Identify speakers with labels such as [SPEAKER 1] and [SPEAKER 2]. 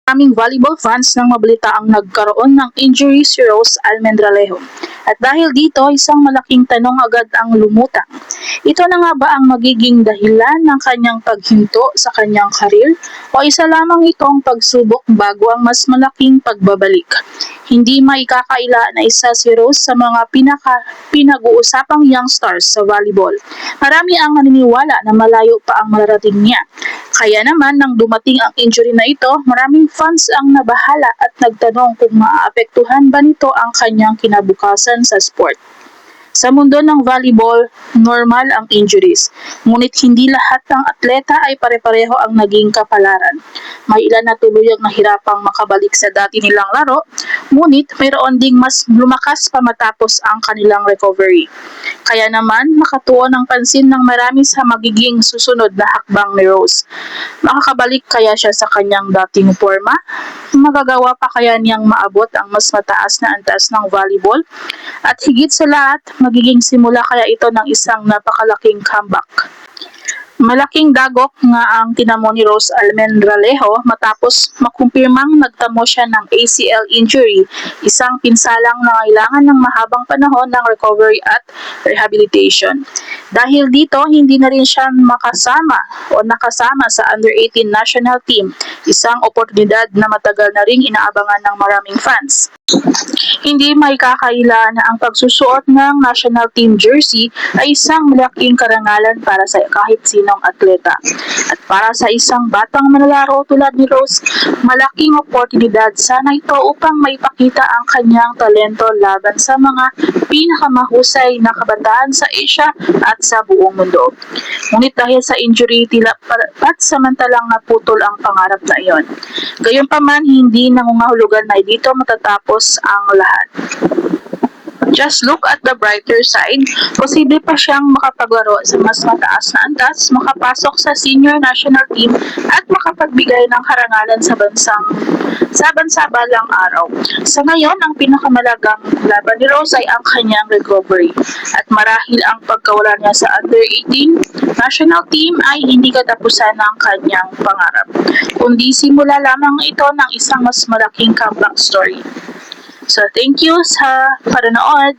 [SPEAKER 1] Aming volleyball fans nang mabalita ang nagkaroon ng injury si Rose Almendralejo. At dahil dito, isang malaking tanong agad ang lumutang. Ito na nga ba ang magiging dahilan ng kanyang paghinto sa kanyang karir o isa lamang itong pagsubok bago ang mas malaking pagbabalik? Hindi maikakaila na isa si Rose sa mga pinag-uusapang young stars sa volleyball. Marami ang naniniwala na malayo pa ang mararating niya. Kaya naman nang dumating ang injury na ito, maraming fans ang nabahala at nagtanong kung maaapektuhan ba nito ang kanyang kinabukasan sa sport. Sa mundo ng volleyball, normal ang injuries. Ngunit hindi lahat ng atleta ay pare-pareho ang naging kapalaran. May ilan na tuluyang nahirapang makabalik sa dati nilang laro, ngunit mayroon ding mas lumakas pa matapos ang kanilang recovery. Kaya naman, nakatuon ang pansin ng marami sa magiging susunod na hakbang ni Rose. Makakabalik kaya siya sa kanyang dating forma? Magagawa pa kaya niyang maabot ang mas mataas na antas ng volleyball? At higit sa lahat, magiging simula kaya ito ng isang napakalaking comeback. Malaking dagok nga ang tinamo ni Rose Almendralejo matapos makumpirmang nagtamo siya ng ACL injury, isang pinsalang nangailangan ng mahabang panahon ng recovery at rehabilitation. Dahil dito, hindi na rin siya nakasama sa under-18 national team, isang oportunidad na matagal na ring inaabangan ng maraming fans. Hindi maikakaila na ang pagsusuot ng national team jersey ay isang malaking karangalan para sa kahit sinong atleta. At para sa isang batang manlalaro tulad ni Rose, malaking oportunidad sana ito upang maipakita ang kanyang talento laban sa mga pinakamahusay na kabataan sa Asia at sa buong mundo. Ngunit dahil sa injury, tila samantalang naputol ang pangarap na iyon. Gayunpaman, hindi nangungahulugan na dito matatapos ang lahat. Just look at the brighter side. Posible pa siyang makapaglaro sa mas mataas na antas, makapasok sa senior national team at makapagbigay ng karangalan sa bansabalang araw. Sa ngayon, ang pinakamalagang laban ni Rose ay ang kanyang recovery. At marahil ang pagkawala niya sa under-18 national team ay hindi katapusan ng kanyang pangarap, kundi simula lamang ito ng isang mas malaking comeback story. So, thank you sa panonood.